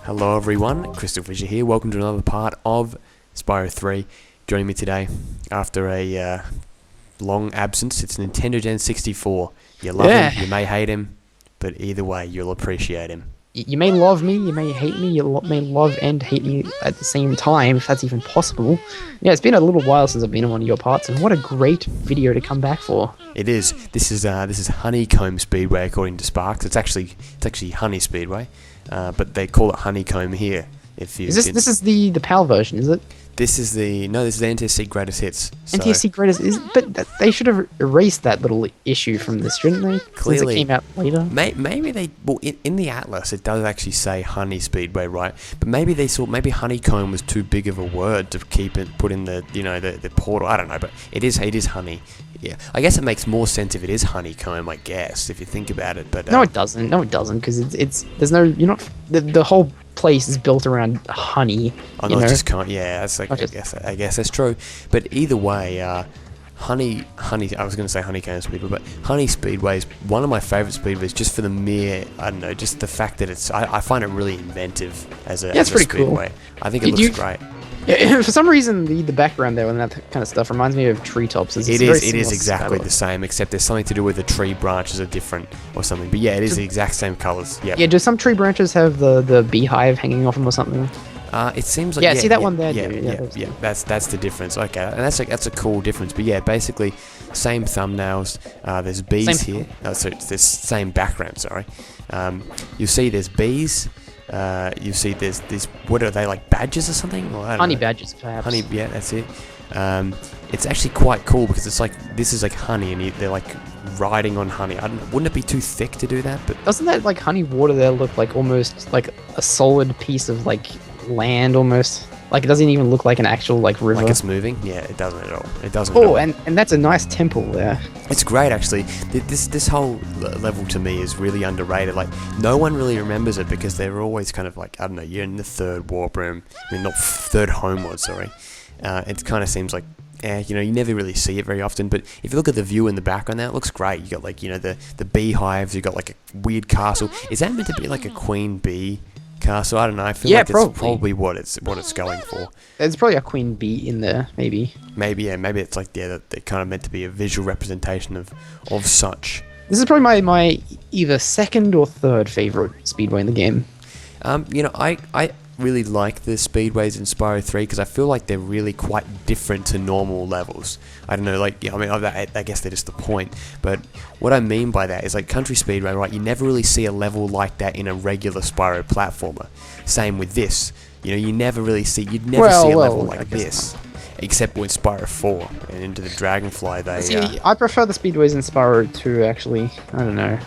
Hello everyone, CrystalFissure here. Welcome to another part of Spyro 3. Joining me today after a long absence, it's Nintendo Gen 64. You love him, you may hate him, but either way, you'll appreciate him. You may love me, you may hate me, you may love and hate me at the same time, if that's even possible. Yeah, it's been a little while since I've been on one of your parts, and what a great video to come back for. It is. This is Honeycomb Speedway according to Sparks. It's actually Honey Speedway, but they call it Honeycomb here. This is the PAL version, is it? This is the NTSC Greatest Hits. So. NTSC Greatest but they should have erased that little issue from this, shouldn't they? Clearly, since it came out later. Maybe they. Well, in the Atlas, it does actually say Honey Speedway, right? But maybe they thought Honeycomb was too big of a word to put in the the portal. I don't know, but it is Honey. Yeah, I guess it makes more sense if it is Honeycomb. I guess if you think about it, but no, it doesn't. No, it doesn't, because there's no the whole place is built around honey. I just can't. Yeah, that's like, I guess that's true. But either way, Honey. I was going to say Honeycomb Speedway, but Honey Speedway is one of my favorite speedways, just for the mere, I don't know, just the fact that it's. I find it really inventive as a pretty speedway. Cool. I think it looks great. Yeah, for some reason, the background there and that kind of stuff reminds me of treetops. It is exactly the same, except there's something to do with the tree branches are different or something. But yeah, it is the exact same colours. Yep. Yeah, do some tree branches have the beehive hanging off them or something? It seems like see that one there. Yeah. That's the difference. Okay, and that's a cool difference. But yeah, basically same thumbnails. There's bees here. So it's this same background. Sorry. You see there's bees. You see there's what are they, like badges or something? Or, honey badges, perhaps. Honey, yeah, that's it. It's actually quite cool because it's like this is like honey, and they're like riding on honey. I don't know, wouldn't it be too thick to do that? But doesn't that like honey water there look like almost like a solid piece of like land almost? Like it doesn't even look like an actual like river. Like it's moving? Yeah, it doesn't at all. It doesn't. Oh, and that's a nice temple there. It's great actually. This whole level to me is really underrated. Like no one really remembers it because they're always kind of like, I don't know, you're in the third warp room. I mean, not third homeward. Sorry. It kind of seems like. You never really see it very often, but if you look at the view in the background now, it looks great. You got like, the beehives, you got like a weird castle. Is that meant to be like a queen bee castle? I don't know. I feel like it's probably what it's going for. There's probably a queen bee in there, maybe. Maybe it's like they're kind of meant to be a visual representation of such. This is probably my either second or third favorite speedway in the game. I really like the speedways in Spyro 3 because I feel like they're really quite different to normal levels. I don't know, like, I mean, I guess they're just the point, but what I mean by that is like Country Speedway, right? You never really see a level like that in a regular Spyro platformer. Same with this. You'd never see a level like this. Except with Spyro 4 and into the Dragonfly, I prefer the speedways in Spyro 2, actually. I don't know.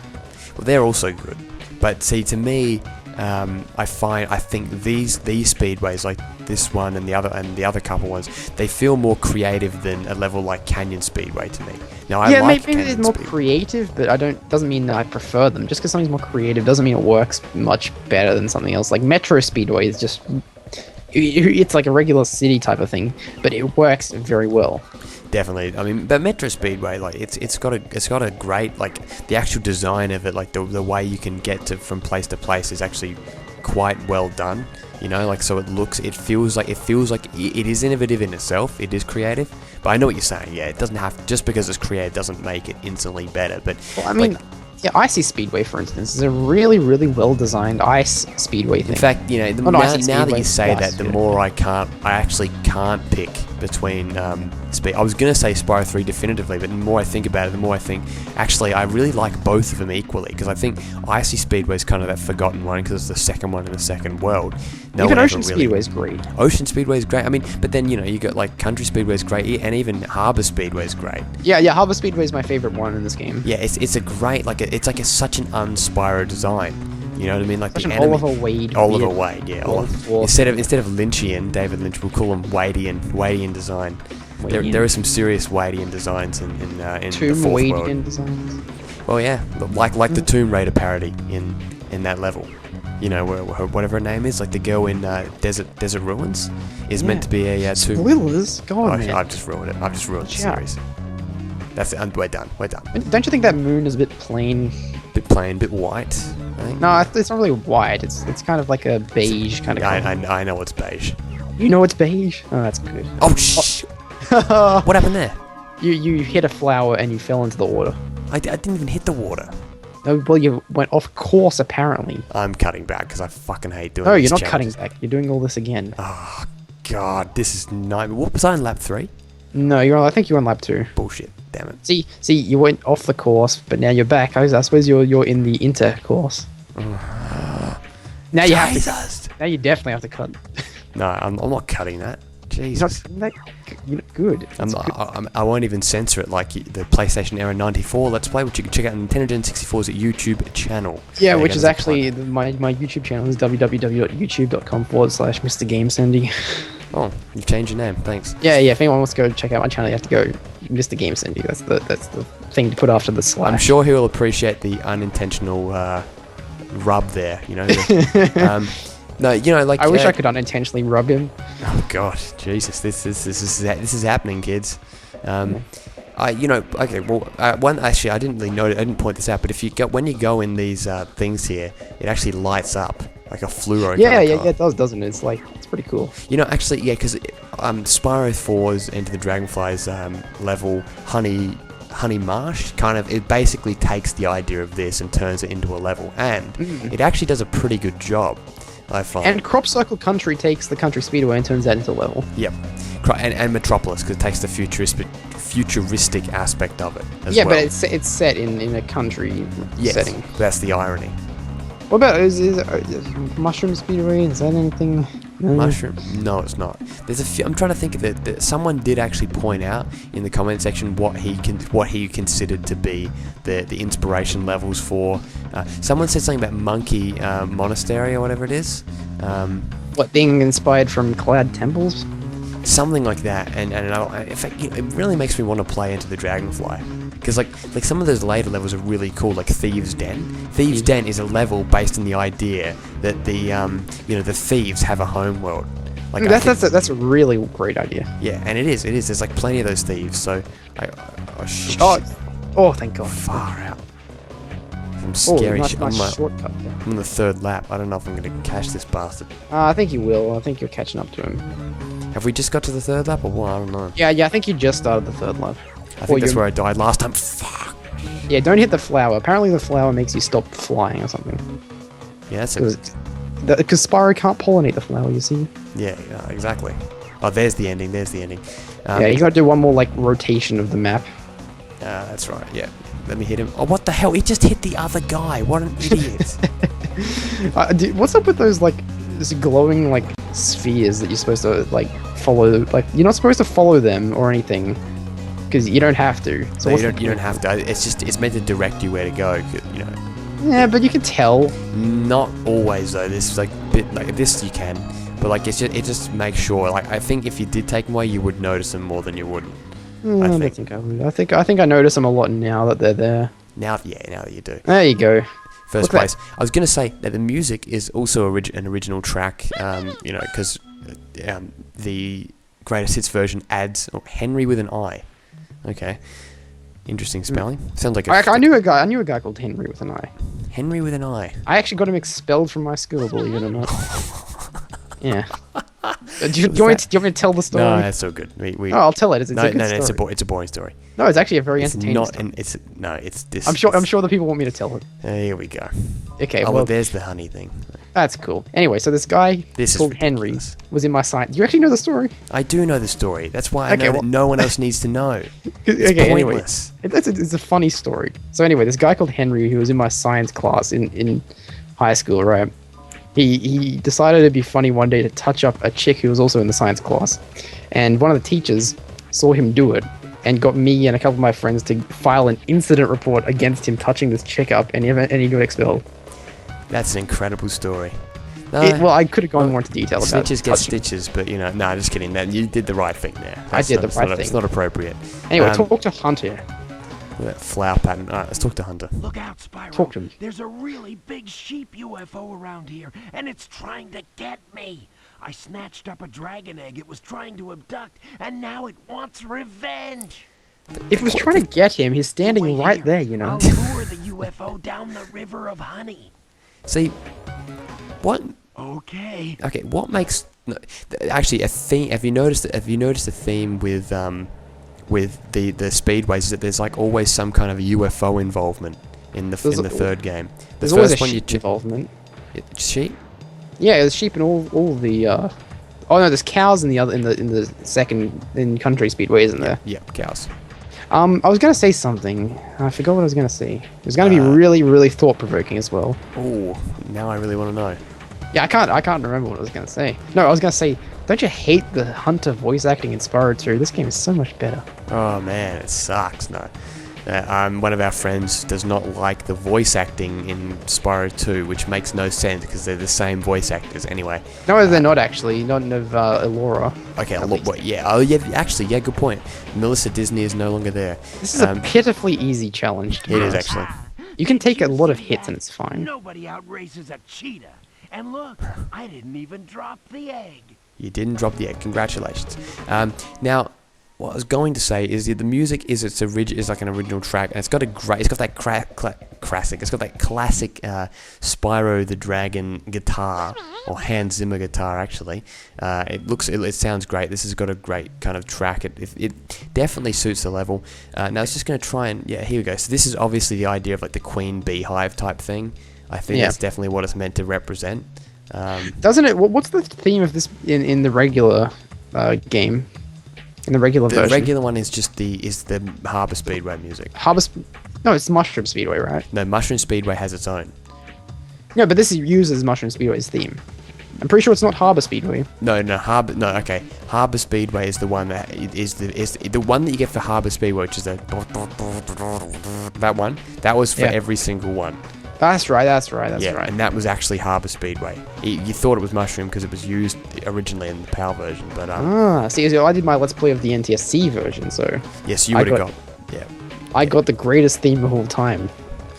Well, they're also good, but see, to me, I think these speedways like this one and the other couple ones, they feel more creative than a level like Canyon Speedway to me. Now maybe they're more creative, but doesn't mean that I prefer them. Just because something's more creative doesn't mean it works much better than something else. Like Metro Speedway is just, it's like a regular city type of thing, but it works very well. Definitely. I mean, but Metro Speedway, like it's got a great, like the actual design of it, like the way you can get from place to place is actually quite well done. Like so it feels like it is innovative in itself. It is creative. But I know what you're saying. Yeah, it doesn't have just because it's creative doesn't make it instantly better. But well, I mean. Yeah, Icy Speedway, for instance, is a really, really well-designed ice speedway thing. In fact, now that you say that, the more I actually can't pick between I was going to say Spyro 3 definitively, but the more I think about it, the more I think, actually, I really like both of them equally, because I think Icy Speedway is kind of that forgotten one, because it's the second one in the second world. Even Ocean Speedway is great. Ocean Speedway is great. I mean, but then, you got like Country Speedway is great, and even Harbour Speedway is great. Yeah, Harbour Speedway is my favorite one in this game. Yeah, it's a great, it's like such an un-Spyro design. You know what I mean? Like such the an enemy. Oliver Wade, yeah. Instead of Lynchian, David Lynch, we'll call him Wadian design. There are some serious Wadian designs in the fourth world. Designs. Well, yeah, like the Tomb Raider parody in that level. Whatever her name is, like the girl in Desert Ruins, is meant to be a Tomb. Spoilers, go on, man. I've just ruined it. I've just ruined the series. That's it. We're done. Don't you think that moon is a bit plain? Bit plain, bit white. No, it's not really white. It's kind of like a beige kind of Yeah, color. I know it's beige. You know it's beige? Oh, that's good. Oh, shh! What happened there? You hit a flower and you fell into the water. I didn't even hit the water. Oh, well, you went off course, apparently. I'm cutting back because I fucking hate doing No, these you're not challenges. cutting back. You're doing all this again. Oh, God, this is nightmare. What was I in lap 3? No, I think you're on lap 2. Bullshit, damn it. See, you went off the course, but now you're back. I suppose you're in the intercourse. Now you have to. Jesus! Now you definitely have to cut. No, I'm not cutting that. You're Jesus. not good. I won't even censor it like the PlayStation Era 94 Let's Play, which you can check out on Nintendo Gen 64's YouTube channel. Yeah, There you which go, is there's a actually my YouTube channel is www.youtube.com/MrGameSendy. plug. Oh, you've changed your name. Thanks. Yeah. If anyone wants to go check out my channel, you have to go Mr. GameSendy. That's the thing to put after the slash. I'm sure he will appreciate the unintentional rub there. You know. No, you know, like I wish I could unintentionally rub him. Oh God, Jesus! This is happening, kids. Okay. Well, one actually, I didn't really notice. I didn't point this out, but when you go in these things here, it actually lights up like a fluoro. Yeah, kind of yeah, color. it does, doesn't it? It's pretty cool. You know, actually, yeah, because Spyro 4's Enter the Dragonfly's level, Honey Marsh, kind of, it basically takes the idea of this and turns it into a level, and it actually does a pretty good job, I find. And Crop Circle Country takes the Country Speedway and turns that into a level. Yep. And Metropolis, because it takes the futuristic aspect of it as Yeah, well. but it's set in a country setting. That's the irony. What about is Mushroom Speedway? Is that anything? No? Mushroom? No, it's not. There's a few. I'm trying to think of it. Someone did actually point out in the comment section what he considered to be the inspiration levels for. Someone said something about Monkey Monastery or whatever it is. What, being inspired from Cloud Temples? Something like that, and in fact, it really makes me want to play Into the Dragonfly, because like some of those later levels are really cool, like Thieves' Den. Thieves' Den is a level based on the idea that the thieves have a home world. Like That's a really great idea. yeah, and it is. There's like plenty of those thieves. So shit. Oh, thank God. Far out. Some scary shit. Nice shortcut there. I'm on the 3rd lap. I don't know if I'm gonna catch this bastard. I think you will. I think you're catching up to him. Have we just got to the 3rd lap or what? I don't know. Yeah, I think you just started the 3rd lap. I think that's where I died last time. Fuck. Yeah, don't hit the flower. Apparently the flower makes you stop flying or something. Yeah, that's Because Spyro can't pollinate the flower, you see? Yeah, exactly. Oh, there's the ending. Yeah, you gotta do one more, like, rotation of the map. That's right, yeah. Let me hit him. Oh, what the hell? He just hit the other guy. What an idiot. Dude, what's up with those, like, this glowing, like, spheres that you're supposed to, like, follow? Like, you're not supposed to follow them or anything, because you don't have to. So No, you don't have to. It's meant to direct you where to go, you know. Yeah, but you can tell. Not always, though. This, like, bit like this you can. But, like, it just makes sure. Like, I think if you did take them away, you would notice them more than you wouldn't. I don't think I would. I think I notice them a lot now that they're there. Now that you do. There you go. First place. I was going to say that the music is also an original track, you know, because the Greatest Hits version adds Henry with an I. Okay. Interesting spelling. Sounds like I knew a guy called Henry with an I. Henry with an I. I actually got him expelled from my school, believe it or not. Yeah. Do you want me to tell the story? No, that's so good. I'll tell it. It's a good no, story. it's a boring story. No, it's actually a very It's entertaining not, story. it's this. I'm sure the people want me to tell it. Here we go. Okay, Oh, well, there's the honey thing. that's cool. Anyway, so this guy This is called Henry ridiculous. was in my science. Do you actually know the story? I do know the story. That's why I Okay, know well- that no one else needs to know. It's Okay, anyway, pointless. it's a funny story. So anyway, this guy called Henry, who was in my science class in high school, right? He decided it'd be funny one day to touch up a chick who was also in the science class, and one of the teachers saw him do it and got me and a couple of my friends to file an incident report against him touching this chick up, and he got expelled. That's an incredible story. Well, I could have gone more into detail about Snitches get touching. stitches, but you know, no, just kidding. Man, you did the right thing there. I did the right It's thing. not appropriate. Anyway, Um, talk to Hunter. That flower pattern. All right, let's talk to Hunter. Look out, Spyro. Talk to me. There's a really big sheep UFO around here, and it's trying to get me. I snatched up a dragon egg it was trying to abduct, and now it wants revenge. If it was trying to get him, he's standing Wait right here. there, you know. I'll lure the UFO down the river of honey. See, what? Okay. Okay, what makes actually a theme? Have you noticed? Have you noticed a theme with the speedways? Is that there's like always some kind of UFO involvement in the third game. There's always a sheep involvement. Sheep? Yeah, there's sheep in all the. Oh no, there's cows in the second Country Speedway, isn't there? Yep, cows. I was gonna say something. I forgot what I was gonna say. It was gonna be really, really thought-provoking as well. Oh, now I really want to know. Yeah, I can't remember what I was gonna say. No, I was gonna say, don't you hate the Hunter voice acting in Spyro 2? This game is so much better. Oh man, it sucks. No. One of our friends does not like the voice acting in Spyro 2, which makes no sense because they're the same voice actors anyway. No, they're not actually. Not of Elora. Okay, look, yeah. Oh, yeah. Actually, yeah. Good point. Melissa Disney is no longer there. This is a pitifully easy challenge. It is actually. You can take a lot of hits and it's fine. Nobody outraces a cheetah. And look, I didn't even drop the egg. You didn't drop the egg. Congratulations. Now, what I was going to say is the music is like an original track, and it's got that classic. It's got that classic Spyro the Dragon guitar, or Hans Zimmer guitar actually. It sounds great. This has got a great kind of track. It definitely suits the level. Now it's just going to try and here we go. So this is obviously the idea of like the Queen Beehive type thing. I think that's definitely what it's meant to represent. Doesn't it? What's the theme of this in the regular game? In the regular version? The regular one is just the Harbour Speedway music. No, it's Mushroom Speedway, right? No, Mushroom Speedway has its own. No, but this uses Mushroom Speedway's theme. I'm pretty sure it's not Harbour Speedway. Okay. Harbour Speedway is the one that is the one that you get for Harbour Speedway, which is that one. That was for every single one. That's right. That's right. And that was actually Harbour Speedway. You thought it was Mushroom because it was used originally in the PAL version, but see, I did my Let's Play of the NTSC version, so yes, you would have got. I got the greatest theme of all time.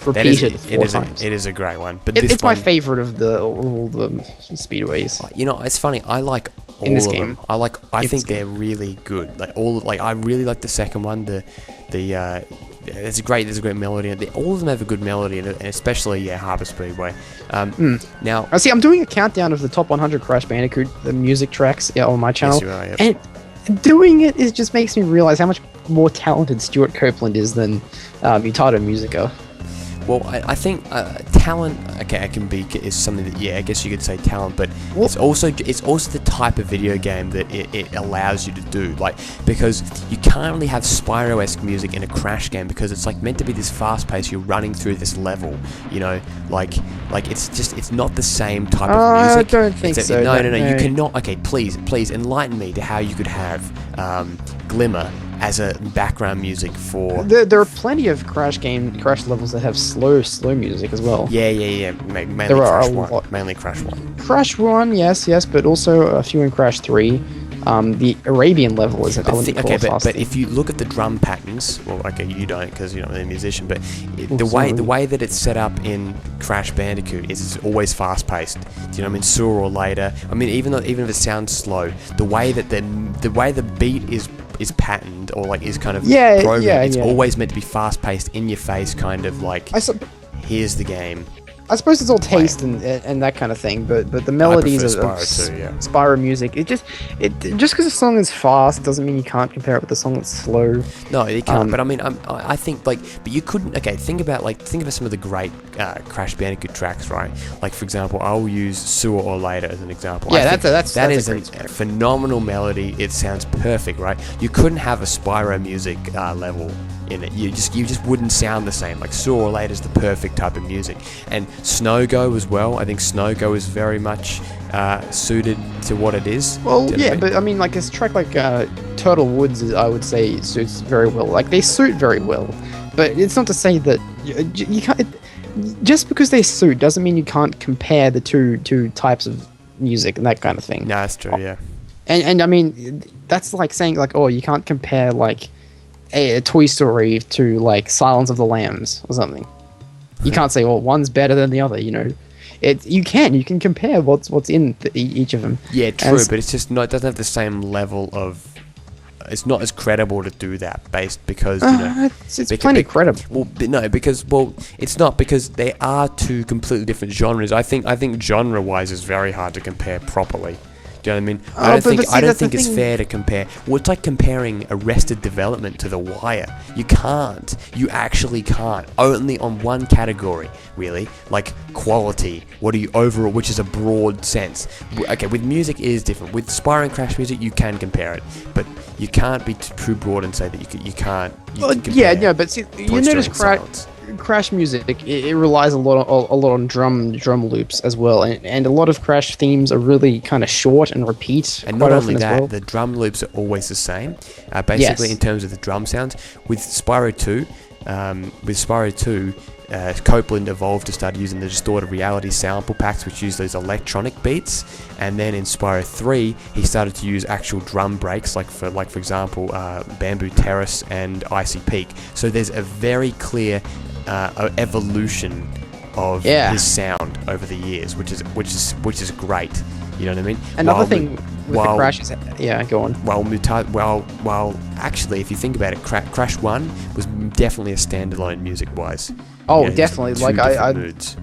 Repeated four times. It is a great one, but it's my favorite of all the speedways. You know, it's funny. I like all in this of game. them. I think they're really good. I really like the second one. There's a great melody. All of them have a good melody, and especially Harbour Speedway. Now, I see. I'm doing a countdown of the top 100 Crash Bandicoot the music tracks on my channel, and doing it just makes me realize how much more talented Stuart Copeland is than Mutato Musica. Well, I think talent, is something that, I guess you could say talent, but it's also the type of video game that it allows you to do, because you can't really have Spyro-esque music in a Crash game because it's meant to be this fast-paced, you're running through this level, it's not the same type of music. I don't think so. No, you cannot. Okay, please enlighten me to how you could have Glimmer as a background music for... There are plenty of Crash levels that have slow music as well. Yeah. Mainly Crash 1. Crash 1, yes, but also a few in Crash 3. The Arabian level is but if you look at the drum patterns, you don't because you're not really a musician, but the way that it's set up in Crash Bandicoot is it's always fast paced. Do you know what I mean? Sooner or later. I mean, even if it sounds slow, the way the beat is patterned or is kind of programmed, it's always meant to be fast paced, in your face, kind of here's the game. I suppose it's all taste and that kind of thing, but the melodies of Spyro music, just because a song is fast doesn't mean you can't compare it with a song that's slow. No, you can't. But I mean, I think but you couldn't. Okay, think about some of the great Crash Bandicoot tracks, right? For example, I'll use Sooner or Later as an example. Yeah, that's a phenomenal melody. It sounds perfect, right? You couldn't have a Spyro music level in it. You just wouldn't sound the same. Sooner or Later is the perfect type of music, and Snow Go as well. I think Snow Go is very much suited to what it is. Well, but I mean, a track like Turtle Woods, I would say suits very well. They suit very well, but it's not to say that you can't. Just because they suit doesn't mean you can't compare the two types of music and that kind of thing. No, that's true. Yeah. And I mean, that's like saying you can't compare a Toy Story to Silence of the Lambs or something. You can't say, one's better than the other, You can compare what's in each of them. Yeah, true, but it's just it doesn't have the same level of as credible to do that because you know it's plenty credible. Well, it's not, because there are two completely different genres. I think genre-wise is very hard to compare properly. Do you know what I mean? I don't think it's fair to compare. Well, it's like comparing Arrested Development to The Wire. You can't. You actually can't. Only on one category, really. Like quality. What are you overall, which is a broad sense. Okay, with music it is different. With Spyro and Crash music, you can compare it, but you can't be too broad and say that you can't. But see, you notice Crash music, it relies a lot on drum loops as well, and a lot of Crash themes are really kind of short and repeat. And not only that, the drum loops are always the same. Basically, in terms of the drum sounds, with Spyro 2, Copeland evolved to start using the distorted reality sample packs, which use those electronic beats, and then in Spyro 3 he started to use actual drum breaks, like for example Bamboo Terrace and Icy Peak. So there's a very clear evolution of his sound over the years, which is great. You know what I mean? Another thing with the Crash is... Yeah, go on. Well, actually, if you think about it, Crash 1 was definitely a standalone music-wise. Oh, definitely. Like, moods.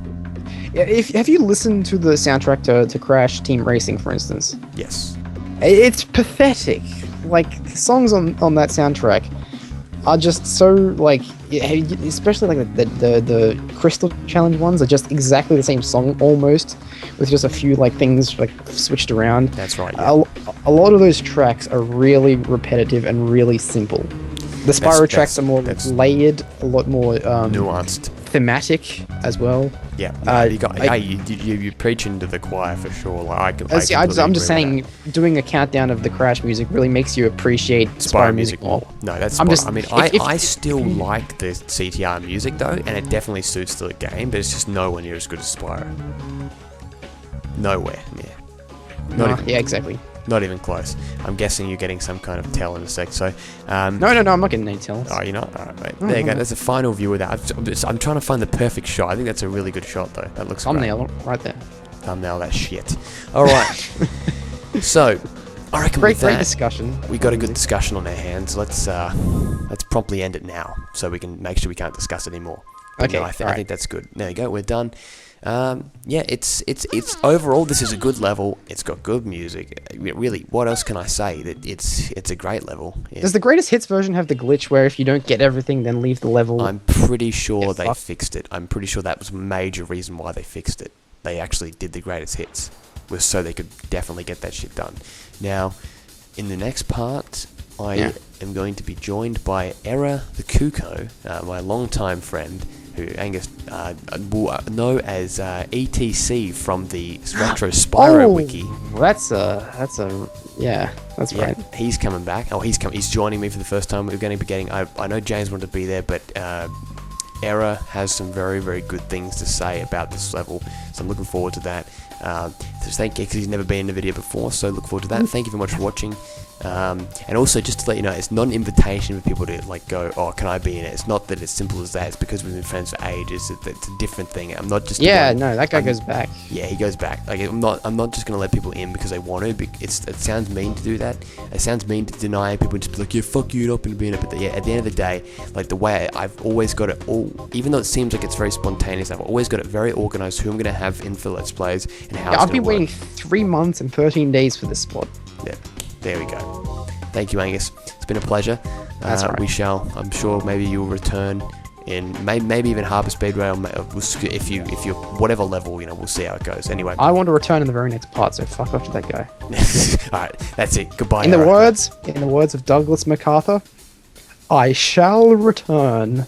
Yeah, have you listened to the soundtrack to Crash Team Racing, for instance? Yes. It's pathetic. Like, the songs on that soundtrack are just so, like... Especially, like, the Crystal Challenge ones are just exactly the same song, almost, with just a few, like, things, like, switched around. That's right, yeah. A lot of those tracks are really repetitive and really simple. The Spyro tracks are more layered, a lot more... nuanced. Thematic as well. Yeah, you're preaching to the choir for sure. Like, I'm just saying, doing a countdown of the Crash music really makes you appreciate Spyro music more. No, that's. I still like the CTR music though, and it definitely suits the game, but it's just nowhere near as good as Spyro. Nowhere near. Exactly. Not even close. I'm guessing you're getting some kind of tell in a sec. So, no, I'm not getting any tells. Oh, you're not? Alright, mate. There you go. That's a final view of that. I'm trying to find the perfect shot. I think that's a really good shot, though. That looks thumbnail right there. Thumbnail that shit. All right. So, I reckon great discussion. We got a good discussion on our hands. Let's promptly end it now, so we can make sure we can't discuss it anymore. Okay. No, I think that's good. There you go. We're done. It's overall, this is a good level. It's got good music. Really, what else can I say? That it's a great level. Does the greatest hits version have the glitch where if you don't get everything, then leave the level? I'm pretty sure they fixed it. I'm pretty sure that was a major reason why they fixed it. They actually did the greatest hits, was so they could definitely get that shit done. Now, in the next part, I am going to be joined by Era the Kuko, my longtime friend, who Angus will know as ETC from the Retro Spyro wiki. That's right. He's coming back. He's joining me for the first time. We're going to be getting. I know James wanted to be there, but Era has some very, very good things to say about this level, so I'm looking forward to that. Just thank you, because he's never been in a video before, so look forward to that. Thank you very much for watching. And also, just to let you know, it's not an invitation for people to like go, oh, can I be in it? It's not that it's simple as that. It's because we've been friends for ages. It's a different thing. I'm not just that guy goes back. Yeah, he goes back. Like I'm not just gonna let people in because they want to. It sounds mean to do that. It sounds mean to deny people and just be like, yeah, fuck you, not gonna be in it. But at the end of the day, like the way I've always got it all, even though it seems like it's very spontaneous, I've always got it very organized. Who I'm gonna have in for Let's Plays and how. I've been waiting 3 months and 13 days for this spot. Yeah. There we go. Thank you, Angus. It's been a pleasure. That's right. We shall. I'm sure maybe you'll return in maybe even Harbour Speedway, or if you're whatever level, we'll see how it goes. Anyway, I want to return in the very next part, so fuck off to that guy. All right, that's it. Goodbye. In the words of Douglas MacArthur, I shall return.